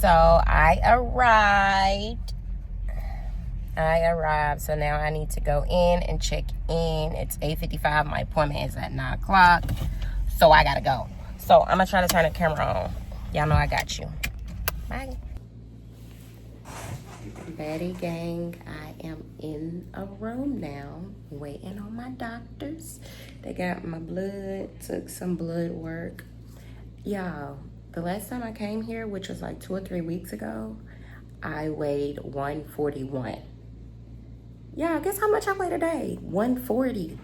So I arrived. So now I need to go in and check in. It's 8:55. My appointment is at 9 o'clock. So I gotta go. So I'm gonna try to turn the camera on. Y'all know I got you. Bye. Baddie gang, I am in a room now, waiting on my doctors. They got my blood, took some blood work. Y'all, the last time I came here, which was like 2 or 3 weeks ago, I weighed 141. Yeah, guess how much I weigh today? 140.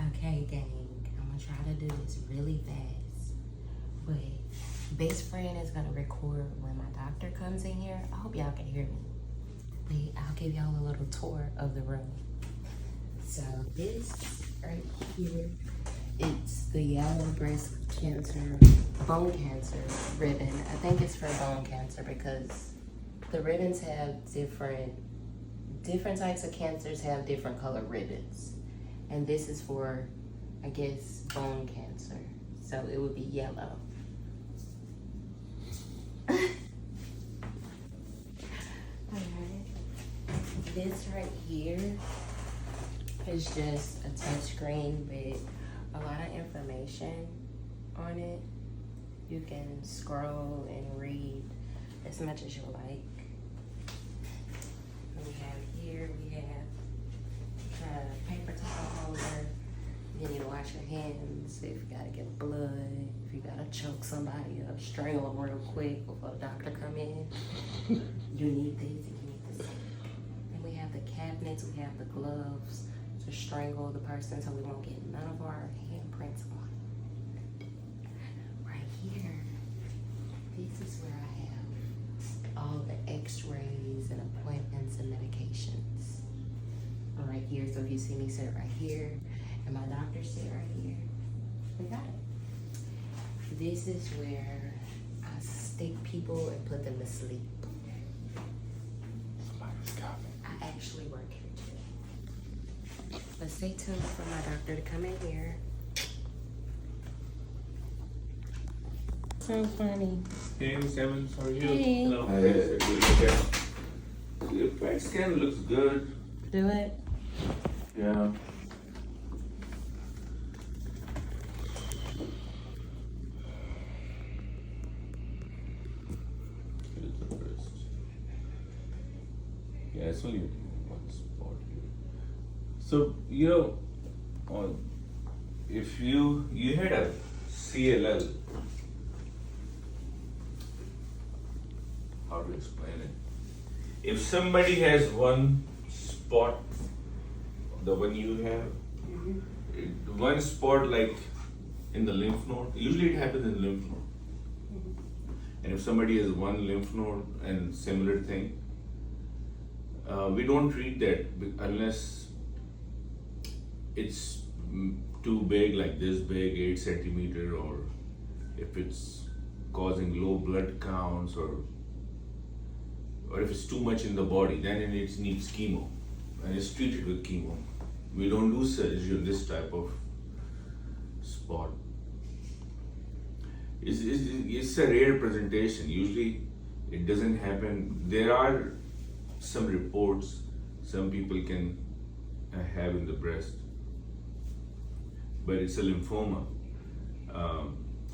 Okay, gang, I'm gonna try to do this really fast. But best friend is gonna record when my doctor comes in here. I hope y'all can hear me. But I'll give y'all a little tour of the room. So this right here, it's the yellow breast cancer, bone cancer ribbon. I think it's for bone cancer because the ribbons have different types of cancers have different color ribbons. And this is for, I guess, bone cancer. So it would be yellow. Alright. This right here is just a touch screen with a lot of information on it. You can scroll and read as much as you like. We have here, we have a paper towel holder. You need to wash your hands if you gotta get blood, if you gotta choke somebody up, strangle them real quick before the doctor come in. You need this, you need this. And we have the cabinets, we have the gloves to strangle the person so we won't get none of our handprints on it. Right here, this is where I have all the x-rays and appointments and medications. Right here, so if you see me sit right here and my doctor sit right here, we got it. This is where I stick people and put them to sleep. Somebody's coming. I actually work here too. But stay tuned for my doctor to come in here. So funny. Hey, Miss Evans, how are you? Hey. Hello. Hey. Your PET scan looks good. Do it. Yeah. Here's the breast. Yeah, it's only one spot here. So, if you had a CLL, how to explain it? If somebody has one spot, the one you have, one spot like in the lymph node, usually it happens in the lymph node. And if somebody has one lymph node and similar thing, we don't treat that unless it's too big, like this big, 8 centimeter, or if it's causing low blood counts, or if it's too much in the body, then it needs chemo, and it's treated with chemo. We don't do surgery on this type of spot. It's a rare presentation. Usually it doesn't happen. There are some reports some people can have in the breast, but it's a lymphoma,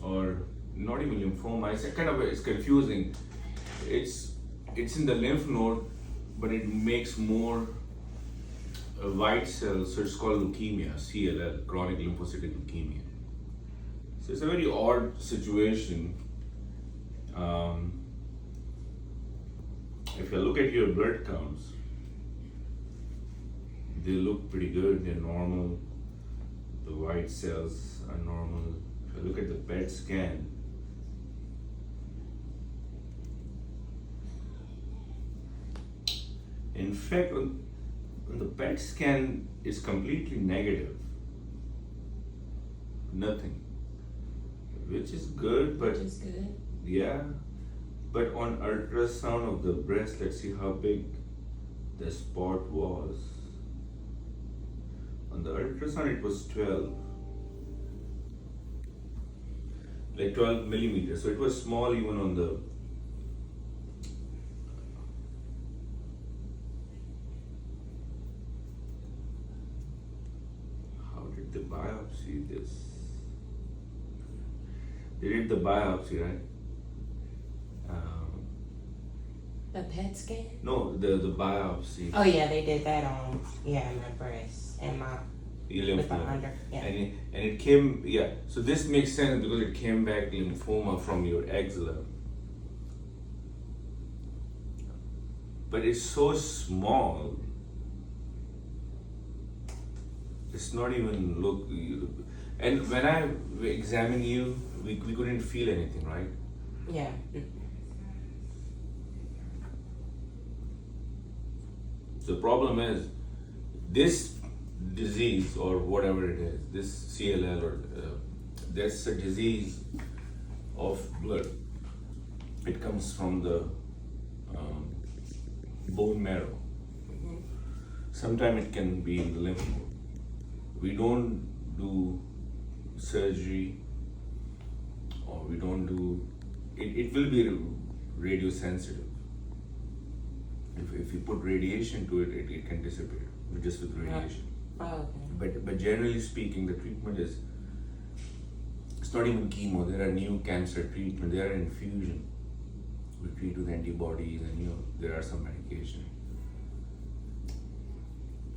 or not even lymphoma. It's confusing. It's in the lymph node, but it makes more white cells, so it's called leukemia, CLL, chronic lymphocytic leukemia. So it's a very odd situation. If you look at your blood counts, they look pretty good, they're normal. The white cells are normal. If you look at the PET scan, in fact, on the PET scan, it's completely negative. Nothing. Which is good, but Which is good. yeah. But on ultrasound of the breast, let's see how big the spot was. On the ultrasound, it was 12. like 12 millimeters. So it was small even on the. How did they biopsy this? They did the biopsy, right? The PET scan? No, the biopsy. Oh yeah, they did that on my breast and my with the under. Yeah. And it came, yeah. So this makes sense because it came back lymphoma from your axilla. But it's so small. It's not even look. And when I examined you, we couldn't feel anything, right? Yeah. The problem is this disease or whatever it is, this CLL or that's a disease of blood. It comes from the bone marrow. Sometimes it can be in the lymph node. We don't do surgery or we don't do it will be radio sensitive. If you put radiation to it, it can disappear just with radiation. Oh, okay. But generally speaking, the treatment is, it's not even chemo. There are new cancer treatment. There are infusion. We treat with antibodies and there are some medication.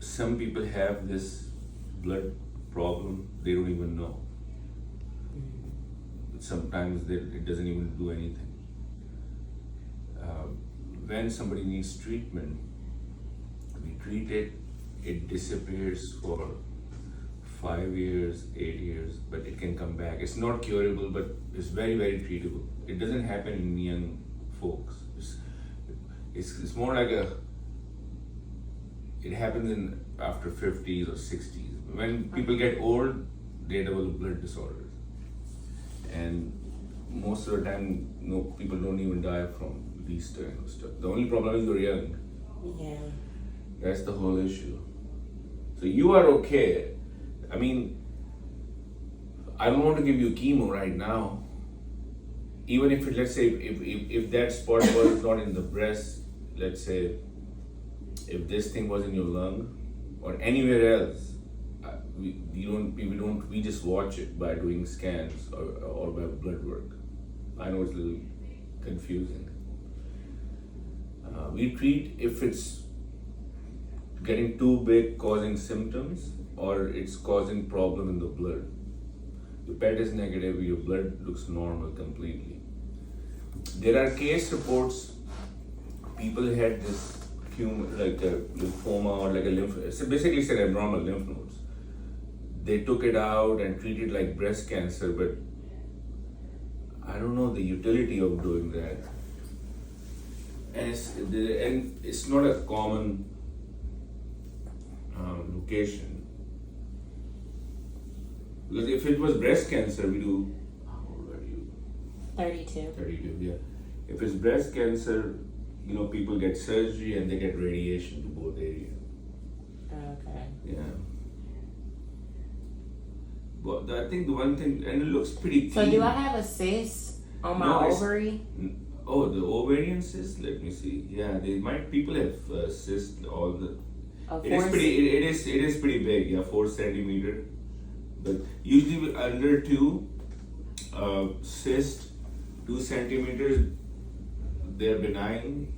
Some people have this blood problem. They don't even know. Sometimes it doesn't even do anything. When somebody needs treatment, we treat it, it disappears for 5 years, 8 years, but it can come back. It's not curable, but it's very, very treatable. It doesn't happen in young folks. It's more like it happens after 50s or 60s. When people get old, they develop blood disorders. And most of the time, people don't even die from these kind of stuff. The only problem is you're young. Yeah. That's the whole issue. So you are okay. I mean, I don't want to give you chemo right now. Even if let's say if that spot was not in the breast, let's say if this thing was in your lung or anywhere else, we just watch it by doing scans or by blood work. I know it's a little confusing. We treat if it's getting too big, causing symptoms, or it's causing problem in the blood. The PET is negative, your blood looks normal completely. There are case reports, people had this like a lymphoma or like a so basically it's an abnormal lymph nodes. They took it out and treated like breast cancer, but I don't know the utility of doing that. And it's not a common location. Because if it was breast cancer, we do. How old are you? 32. 32, yeah. If it's breast cancer, people get surgery and they get radiation to both areas. Okay. Yeah. But I think the one thing, and it looks pretty clean. So do I have a cyst on my ovary? Oh, the ovarian cyst. Let me see. Yeah, people have cysts. All the. It is pretty big. Yeah, 4 centimeter. But usually under 2 cyst, 2 centimeters, they're benign.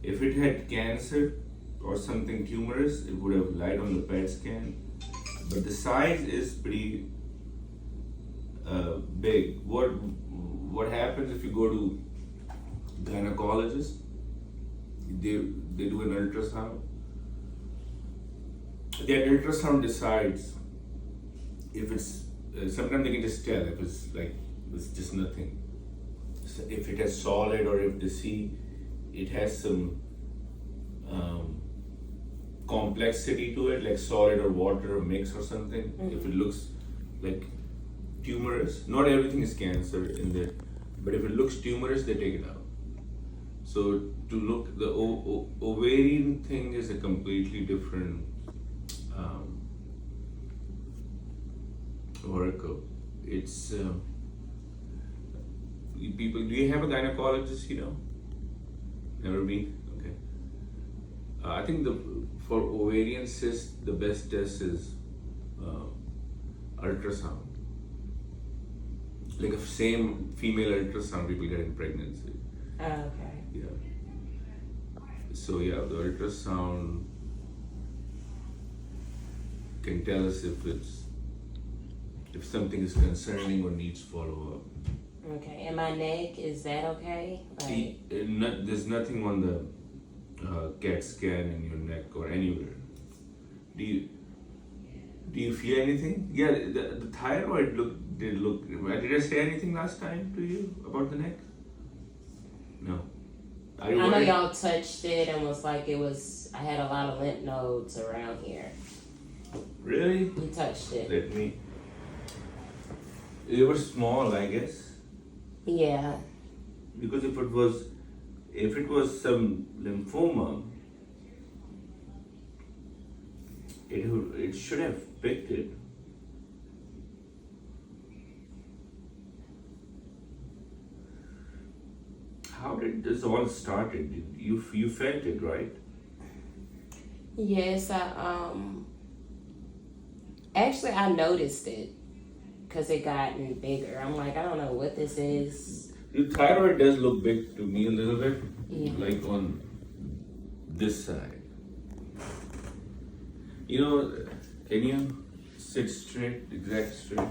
If it had cancer or something tumorous, it would have lied on the PET scan. But the size is pretty big. What happens if you go to gynecologist? They do an ultrasound. That ultrasound decides if it's. Sometimes they can just tell if it's like it's just nothing. So if it has solid or if they see it has some complexity to it, like solid or water or mix or something. If it looks like tumorous, not everything is cancer in there, but if it looks tumorous, they take it out. So to look, the ovarian thing is a completely different oracle. It's people, do you have a gynecologist, you know? Never been? Okay. I think for ovarian cyst, the best test is ultrasound. Like a same female ultrasound, people get in pregnancy. Oh, okay. Yeah. So yeah, the ultrasound can tell us if something is concerning or needs follow up. Okay. And my neck, is that okay? There's nothing on the CAT scan in your neck or anywhere. Do you feel anything? Yeah, the thyroid did look. Did I say anything last time to you about the neck? No. I know y'all touched it and was like I had a lot of lymph nodes around here. Really? You touched it. They were small, I guess. Yeah. Because if it was some lymphoma, it should have picked it. How did this all started? You felt it, right? Yes, actually I noticed it because it gotten bigger. I'm like, I don't know what this is. Your thyroid does look big to me a little bit, Yeah. like on this side. You know, can you sit straight, exact straight?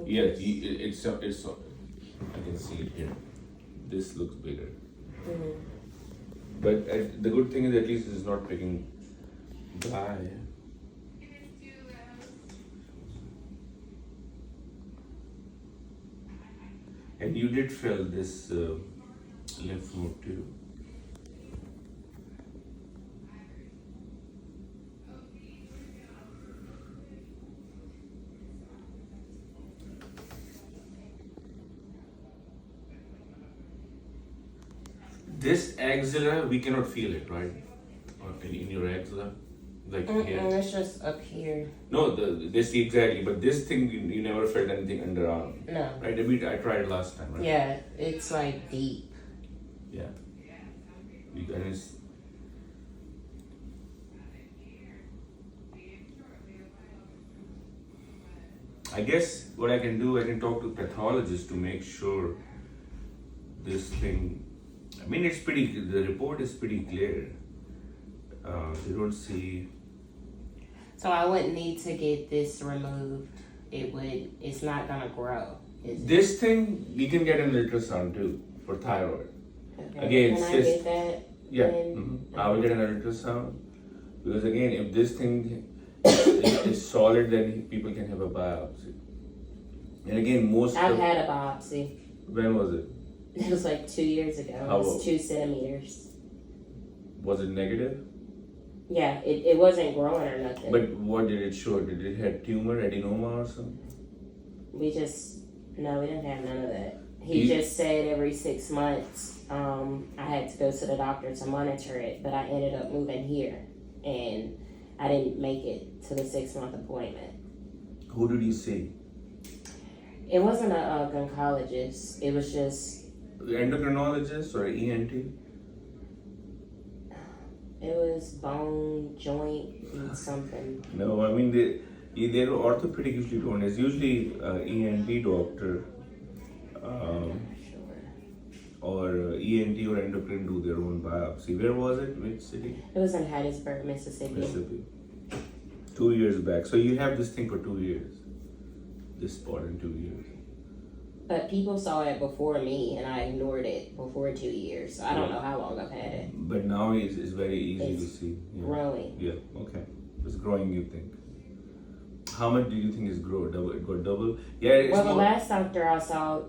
Yeah, it's. I can see it here. This looks bigger. Mm-hmm. But the good thing is at least it's not picking dry. And you did feel this lymph node too. This axilla, we cannot feel it, right? Or in your axilla? Like here? It's just up here. No, this exactly, but this thing, you never felt anything underarm. No. Right? I tried last time, right? Yeah, it's like deep. Yeah. And it's, I guess what I can do, I can talk to pathologists to make sure this thing, I mean, the report is pretty clear. They don't see. So I wouldn't need to get this removed. It's not gonna grow. Is it? This thing, you can get an ultrasound too for thyroid. Okay. Again, Can I get that? Yeah, then? I will get an ultrasound. Because again, if this thing is solid, then people can have a biopsy. And again, I've had a biopsy. When was it? It was like 2 years ago. How It was old? 2 centimeters. Was it negative? Yeah, it wasn't growing or nothing. But what did it show? Did it have tumor, adenoma or something? We didn't have none of that. He just said every 6 months I had to go to the doctor to monitor it, but I ended up moving here and I didn't make it to the 6-month appointment. Who did you see? It wasn't a gynecologist. It was just... Endocrinologist or ENT? It was bone, joint, and something. No, I mean, they're orthopedic usually don't. It's usually ENT doctor. Or ENT or endocrine do their own biopsy. Where was it? Which city? It was in Hattiesburg, Mississippi. 2 years back. So you have this thing for 2 years. This spot in 2 years. But people saw it before me, and I ignored it before 2 years. So I don't know how long I've had it. But now it's very easy to see. Yeah. Growing. Yeah, okay. It's growing, you think. How much do you think it's grown? It got double? Yeah, it's Well, the more. last doctor I saw,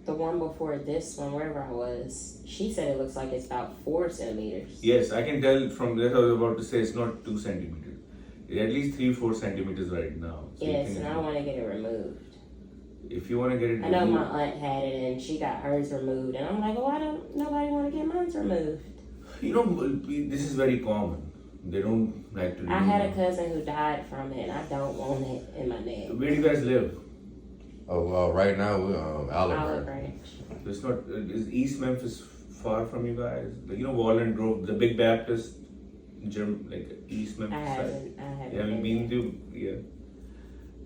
the one before this one, wherever I was, she said it looks like it's about 4 centimeters. Yes, I can tell from that I was about to say it's not 2 centimeters. It's at least 3-4 centimeters right now. So Yes, and I want to get it removed. If you want to get it I know removed, my aunt had it and she got hers removed, and I'm like, well, why don't nobody want to get mine removed? you know, this is very common. They don't like to. I had a cousin who died from it, and I don't want it in my neck. Where do you guys live? Oh, right now we're Olive Olive Branch. Branch. It's not. Is East Memphis far from you guys? Like, you know, Walnut Grove, the big Baptist gym, like East I Memphis side. haven't. You haven't been to? Yeah.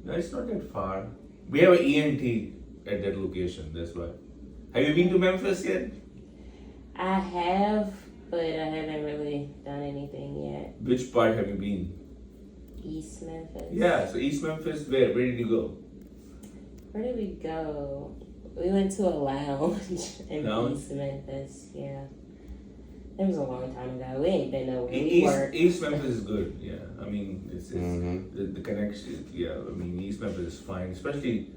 No, it's not that far. We have an ENT at that location. That's why. Have you been to Memphis yet? I have, but I haven't really done anything yet. Which part have you been? East Memphis. Yeah. So East Memphis, where? Where did you go? Where did we go? We went to a lounge in Lounge? East Memphis. Yeah. It was a long time ago. We ain't been nowhere. We worked. East Memphis is good. Yeah. I mean, it's Mm-hmm. the connection. Yeah. I mean, East Memphis is fine, especially.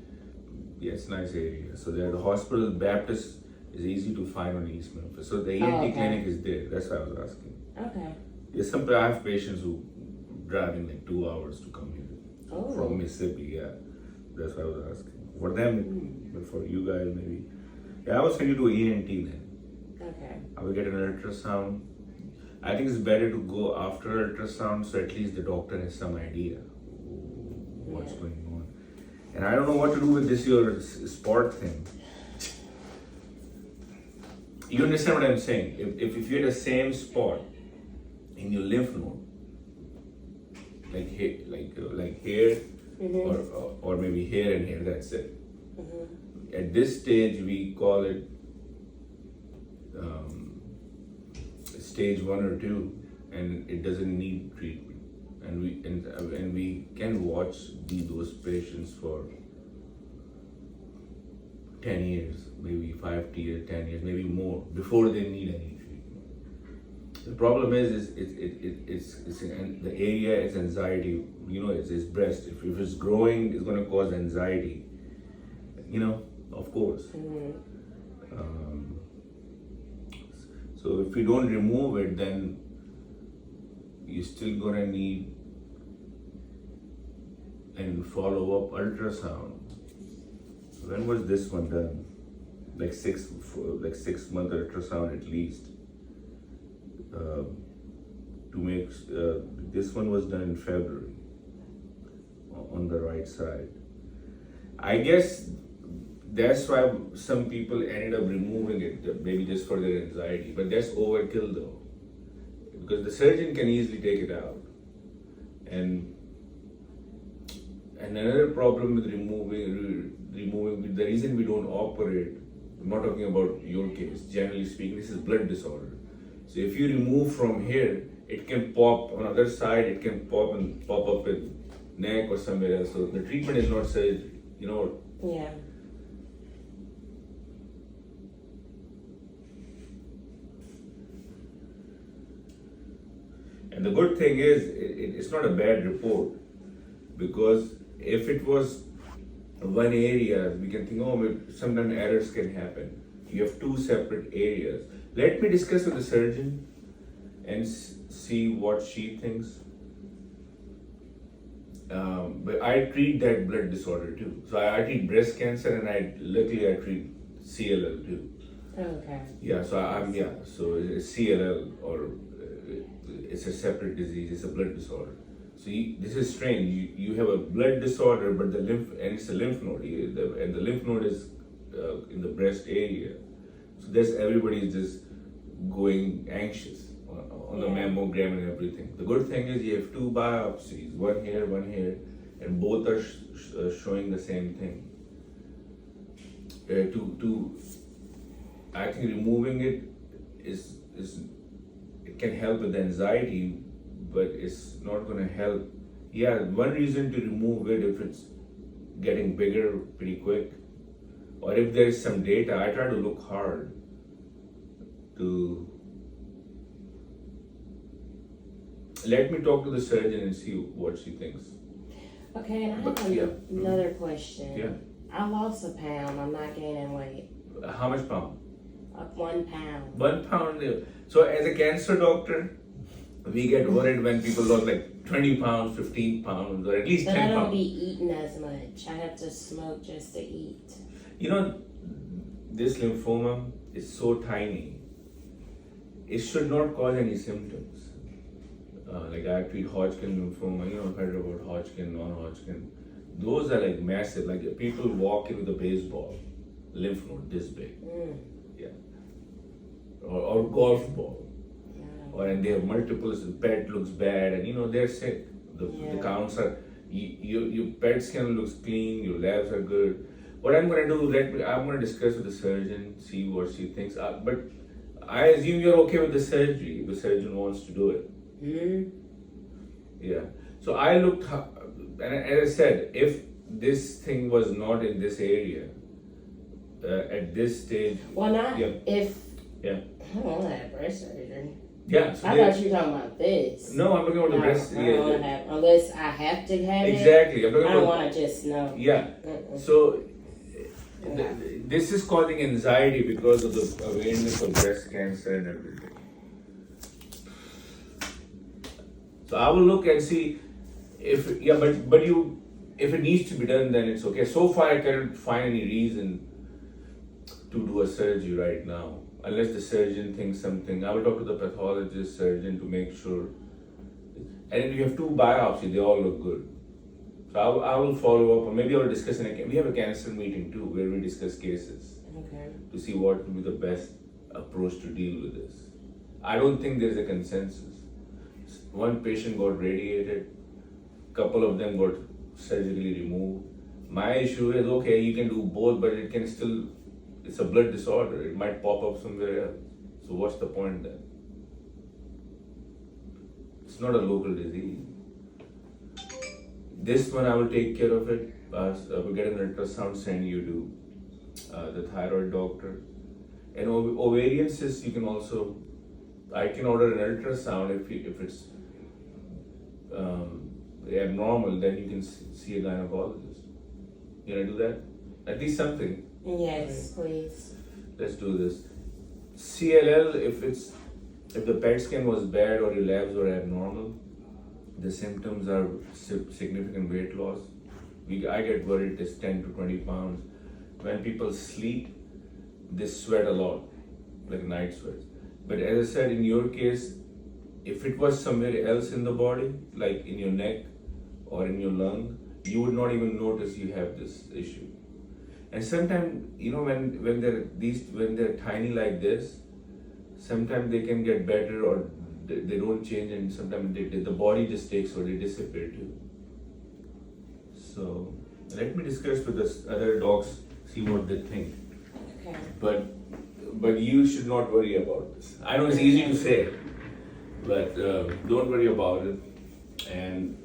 Yeah, it's a nice area. So there, the hospital Baptist is easy to find on East Memphis. So the ENT okay. clinic is there. That's why I was asking. Okay. Yeah, I have patients who driving like 2 hours to come here Oh. from Mississippi. Yeah, that's why I was asking. For them, but for you guys maybe. Yeah, I will send you to ENT then. Okay. I will get an ultrasound. I think it's better to go after ultrasound, so at least the doctor has some idea what's Yeah. going on. And I don't know what to do with this your sport thing. You understand what I'm saying? If you had the same spot in your lymph node, like here, like here, or maybe here and here, that's it. At this stage, we call it stage 1 or 2, and it doesn't need treatment. And we can watch those patients for 10 years, maybe 5 years, 10 years, maybe more before they need any treatment. The problem is it's in the area is anxiety. You know, it's breast. If it's growing, it's going to cause anxiety. You know, of course. So if we don't remove it, then you're still gonna need and follow up ultrasound. When was this one done? Like 6 month ultrasound at least. To make this one was done in February on the right side. I guess that's why some people ended up removing it, maybe just for their anxiety. But that's overkill though, because the surgeon can easily take it out. And another problem with removing the reason we don't operate. I'm not talking about your case. Generally speaking, this is blood disorder. So if you remove from here, it can pop on other side. It can pop up with neck or somewhere else. So the treatment is not surgery. You know. Yeah. And the good thing is, it's not a bad report, because if it was one area, we can think, oh, sometimes errors can happen. You have 2 separate areas. Let me discuss with the surgeon and see what she thinks. But I treat that blood disorder too. So I treat breast cancer, and luckily I treat CLL too. Okay. Yeah, so so it's CLL, or it's a separate disease, it's a blood disorder. So this is strange. You have a blood disorder, but it's a lymph node, and the lymph node is in the breast area. So everybody is just going anxious on the mammogram and everything. The good thing is you have 2 biopsies, one here, and both are showing the same thing. I think removing it it can help with anxiety, but it's not going to help. Yeah, one reason to remove it if it's getting bigger pretty quick, or if there is some data. I try to look hard to. Let me talk to the surgeon and see what she thinks. Okay, and I have another question. Yeah. I lost a pound. I'm not gaining weight. How much pound? 1 pound. 1 pound. So as a cancer doctor, we get worried when people lose like 20 pounds, 15 pounds, or at least But 10 I don't pounds. be eating as much. I have to smoke just to eat. You know, this lymphoma is so tiny. It should not cause any symptoms. Like I treat Hodgkin lymphoma. You know, I've heard about Hodgkin, non-Hodgkin. those are like massive. Like people walk in with a baseball, lymph node this big, yeah, or golf ball, or and they have multiple. The pet looks bad, and they're sick. The counts are. Your pet scan looks clean. Your labs are good. What I'm gonna do? I'm gonna discuss with the surgeon, see what she thinks. But I assume you're okay with the surgery. If the surgeon wants to do it. Yeah. So I looked, and as I said, if this thing was not in this area, at this stage. Well, not if. Yeah. I don't want to have breast surgery. Yeah. So I thought you were talking about this. No, I'm talking about the breast. I don't want to have, unless I have to have it. Exactly. I'm talking I don't about. want to just know. Yeah. So. This is causing anxiety because of the awareness of breast cancer and everything. So I will look and see if if it needs to be done, then it's okay. So far I cannot find any reason to do a surgery right now, unless the surgeon thinks something. I will talk to the pathologist surgeon to make sure. And if you have 2 biopsies, they all look good. So I will follow up, or maybe I'll discuss we have a cancer meeting too, where we discuss cases. Okay. To see what will be the best approach to deal with this. I don't think there's a consensus. One patient got radiated, couple of them got surgically removed. My issue is, okay, you can do both, but it can still, it's a blood disorder. It might pop up somewhere else. So what's the point then? It's not a local disease. This one I will take care of it. I will get an ultrasound, send you to the thyroid doctor. And ovarian cysts, you can also, I can order an ultrasound if it's abnormal, then you can see a gynecologist. You wanna do that? At least something. Yes, please. Let's do this. CLL, if the PET scan was bad or your labs were abnormal, the symptoms are significant weight loss. I get worried it's 10 to 20 pounds. When people sleep, they sweat a lot, like night sweats. But as I said, in your case, if it was somewhere else in the body, like in your neck or in your lung, you would not even notice you have this issue. And sometimes, when they're tiny like this, sometimes they can get better or they don't change, and sometimes the body just takes or they disappear too. So let me discuss with the other docs, see what they think. Okay. But you should not worry about this. I know it's easy to say, but don't worry about it. And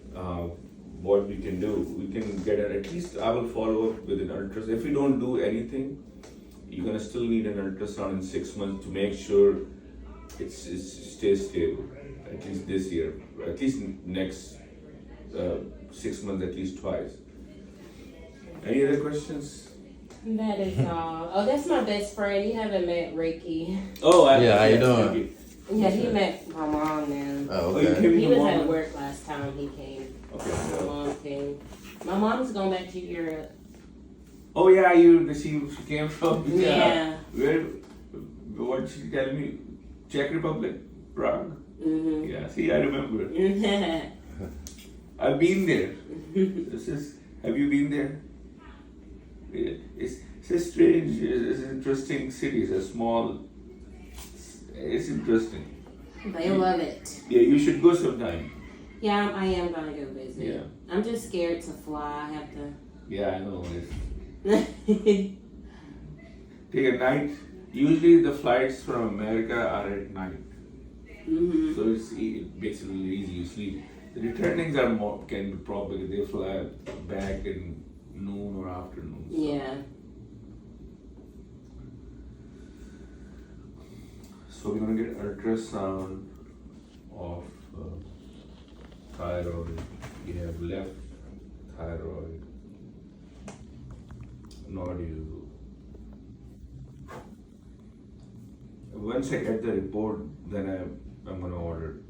what we can do, we can get at least I will follow up with an ultrasound. If we don't do anything, you're gonna still need an ultrasound in 6 months to make sure it stays stable. At least this year, at least next 6 months, at least twice. Any other questions? That is all. Oh, that's my best friend. You haven't met Ricky. Oh, Yeah, how you doing? Yeah, he met my mom now. Oh, you okay. came He with was your at mom? work last time he came. Okay. My mom came. My mom's going back to Europe. Oh yeah, she came from Yeah. Where? What she tell me? Czech Republic, Prague. Mhm. Yeah. See, I remember. I've been there. Have you been there? It's a strange, it's an interesting city. It's a small. It's interesting. They love it. Yeah, you should go sometime. Yeah, I am gonna go visit. Yeah. I'm just scared to fly. I have to. Yeah, I know. Take a night. Usually the flights from America are at night. Mhm. So it's basically easy. You sleep. The returnings are can be probably they fly back in noon or afternoon. So. Yeah. So we're gonna get ultrasound of thyroid. You have left thyroid nodule. Once I get the report, then I'm gonna order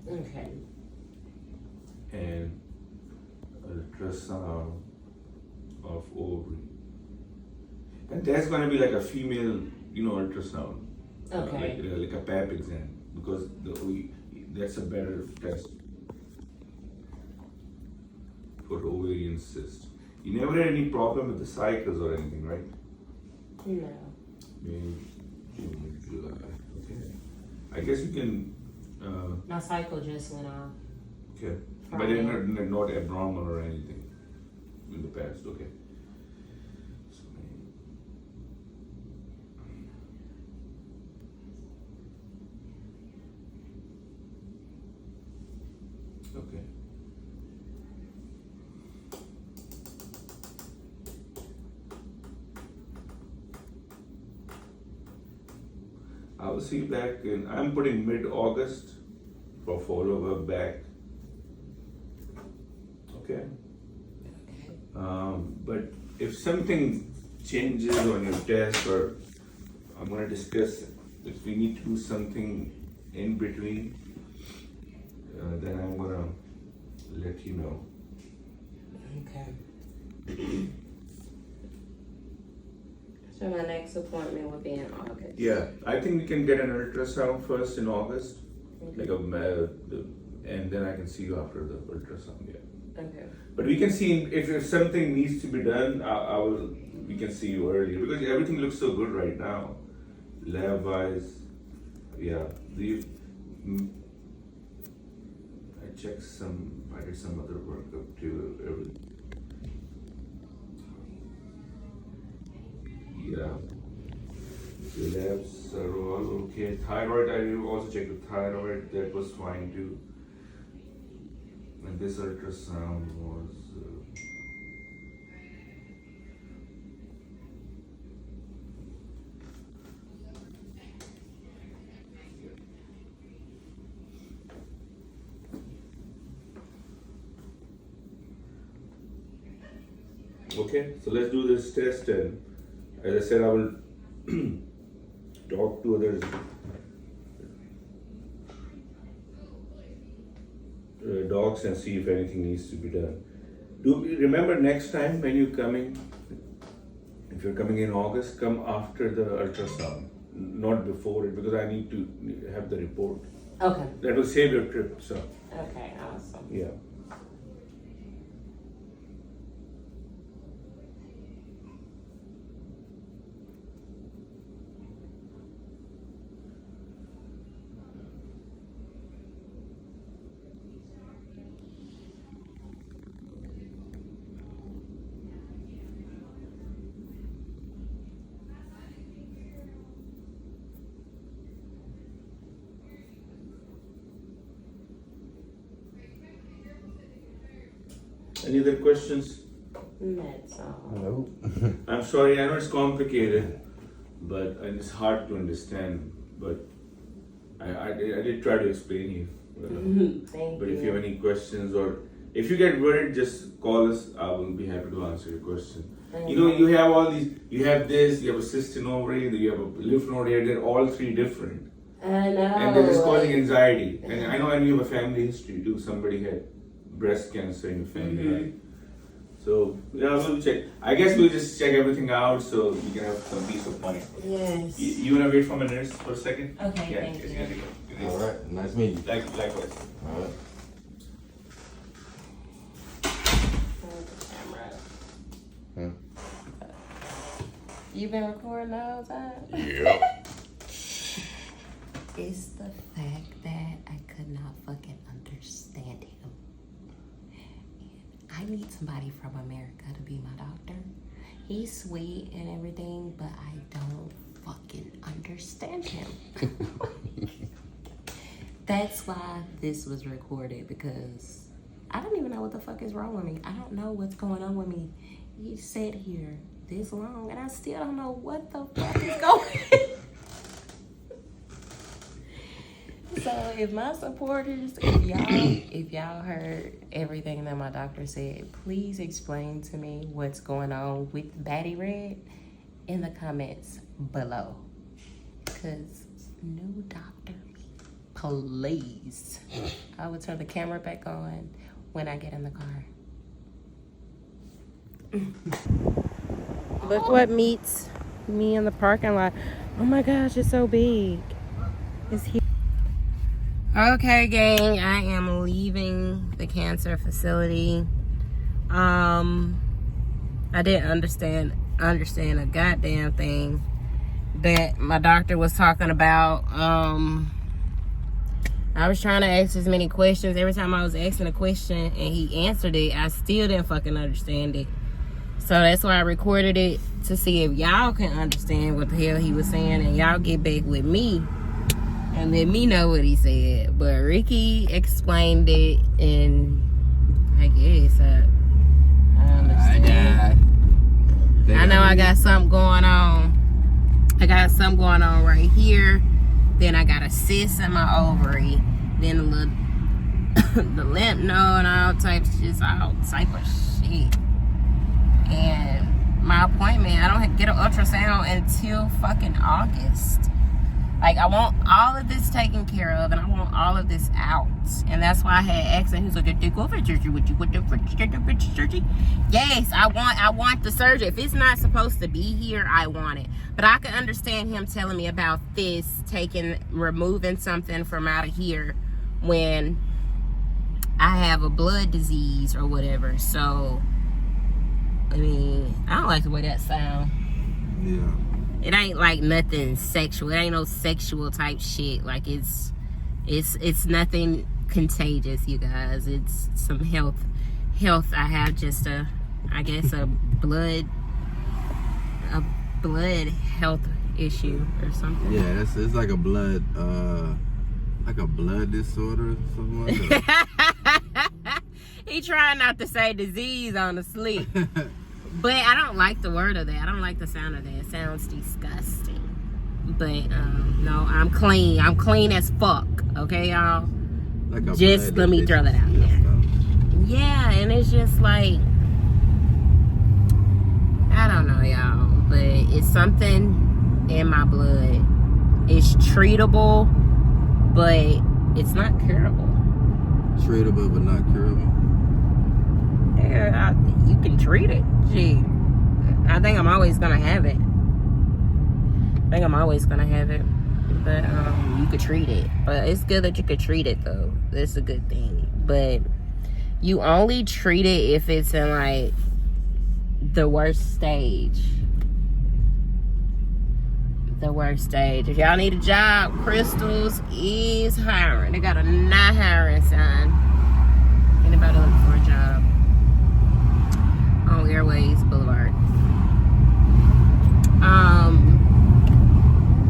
Okay. an ultrasound of ovary. And that's gonna be like a female, ultrasound. Okay. Like a pap exam, because that's a better test. got ovarian cyst. You never had any problem with the cycles or anything, right? No. May, June, July. Okay. I guess you can. My cycle just went off. Okay. But they're not abnormal or anything in the past. Okay. So, okay. I will see you back in. I'm putting mid-August for follow-up back. Okay. But if something changes on your test, or I'm gonna discuss if we need to do something in between, then I'm gonna let you know. Okay. So my next appointment would be in August. Yeah, I think we can get an ultrasound first in August, like and then I can see you after the ultrasound. Yeah. Okay. But we can see if something needs to be done. We can see you earlier because everything looks so good right now, lab wise. Yeah. I checked some. I did some other workup too. Yeah. The labs are all okay. Thyroid, I also checked the thyroid. That was fine too. And this ultrasound was. Okay, so let's do this test, and as I said, I will talk to other dogs and see if anything needs to be done. Remember next time when you're coming, if you're coming in August, come after the ultrasound, not before it, because I need to have the report. Okay. That will save your trip, so. Okay, awesome. Yeah. Any other questions? That's all. Nope. I'm sorry, I know it's complicated, but and it's hard to understand. But I did try to explain you. Thank But you. if you have any questions or if you get worried, just call us. I will be happy to answer your question. You know, you have all these. You have this. You have a cyst in ovary. You have a lymph node here. They're all three different, I know. and they're just causing anxiety. And I know, and you have a family history too. Somebody had breast cancer in your family, right? So yeah, we'll check. I guess we'll just check everything out so you can have some peace of mind. Yes. You wanna wait for my nurse for a second? Okay, Yeah, thank you. All right. Nice meeting you. Likewise. All right. Huh? You been recording the whole time? Yep. It's the fact that I could not fucking understand him. I need somebody from America to be my doctor. He's sweet and everything, but I don't fucking understand him. That's why this was recorded, because I don't even know what the fuck is wrong with me. I don't know what's going on with me. You sat here this long and I still don't know what the fuck is going on. So if my supporters, if y'all heard everything that my doctor said, please explain to me what's going on with BaddieRedd in the comments below. Cause new doctor, please. I will turn the camera back on when I get in the car. Look what meets me in the parking lot. Oh my gosh, it's so big. It's huge. Okay, gang, I am leaving the cancer facility. I didn't understand a goddamn thing that my doctor was talking about. I was trying to ask as many questions. Every time I was asking a question and he answered it, I still didn't fucking understand it. So that's why I recorded it, to see if y'all can understand what the hell he was saying, and y'all get back with me and let me know what he said. But Ricky explained it, and I guess I understand. I know I got something going on. I got something going on right here. Then I got a cyst in my ovary. Then a little the lymph node and all type of shit. And my appointment, I don't get an ultrasound until fucking August. Like, I want all of this taken care of, and I want all of this out. And that's why I had asked him, he's like, "Did they go for surgery with you? What the surgery?" Yes, I want the surgery. If it's not supposed to be here, I want it. But I can understand him telling me about this, removing something from out of here when I have a blood disease or whatever. So, I mean, I don't like the way that sounds. Yeah. It ain't like nothing sexual. It ain't no sexual type shit. Like, it's nothing contagious, you guys. It's some health. I have just a blood health issue or something. Yeah, it's like a blood disorder or something like that. He trying not to say disease on the sleep. But I don't like the word of that. I don't like the sound of that. It sounds disgusting. But no, I'm clean. I'm clean as fuck. Okay, y'all? Like just let me throw that out there. Yeah, and it's just like, I don't know, y'all. But it's something in my blood. It's treatable, but it's not curable. Treatable but not curable. Yeah, you can treat it. Gee, I think I'm always gonna have it. But you could treat it. But it's good that you could treat it, though. That's a good thing. But you only treat it if it's in like the worst stage. If y'all need a job, Crystals is hiring. They got a not hiring sign. Anybody looking for a job on Airways Boulevard.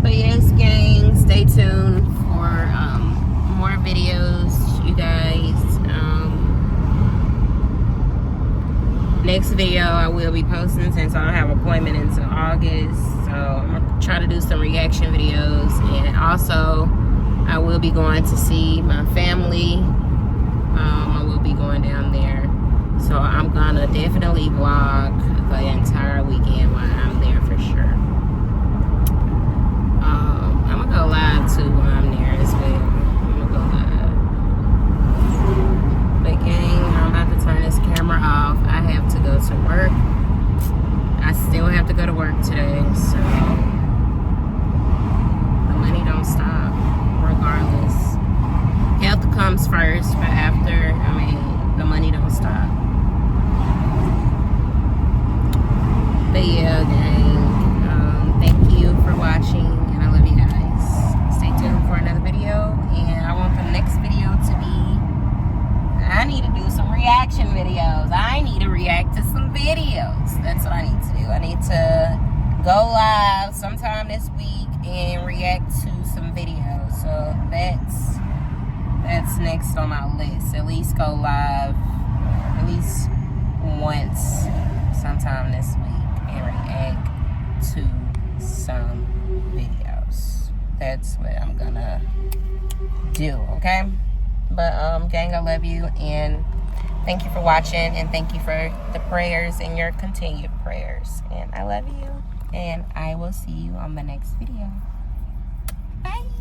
But yes, gang, stay tuned for more videos, you guys. Next video I will be posting, since I don't have an appointment until August. So I'm gonna try to do some reaction videos, and also I will be going to see my family. I will be going down there. So I'm gonna definitely vlog the entire weekend while I'm there for sure. I'm gonna go live too while I'm there as well. I'm gonna go live. But gang, I'm about to turn this camera off. I have to go to work. I still have to go to work today, so the money don't stop regardless. Health comes first, but after, the money don't stop. But yeah, gang, thank you for watching, and I love you guys. Stay tuned for another video, and I want the next video to be, I need to do some reaction videos. I need to react to some videos. That's what I need to do. I need to go live sometime this week and react to some videos. So that's next on my list. At least go live at least once sometime this week and react to some videos. That's what I'm gonna do, okay? But gang, I love you, and thank you for watching, and thank you for the prayers and your continued prayers. And I love you, and I will see you on the next video. Bye.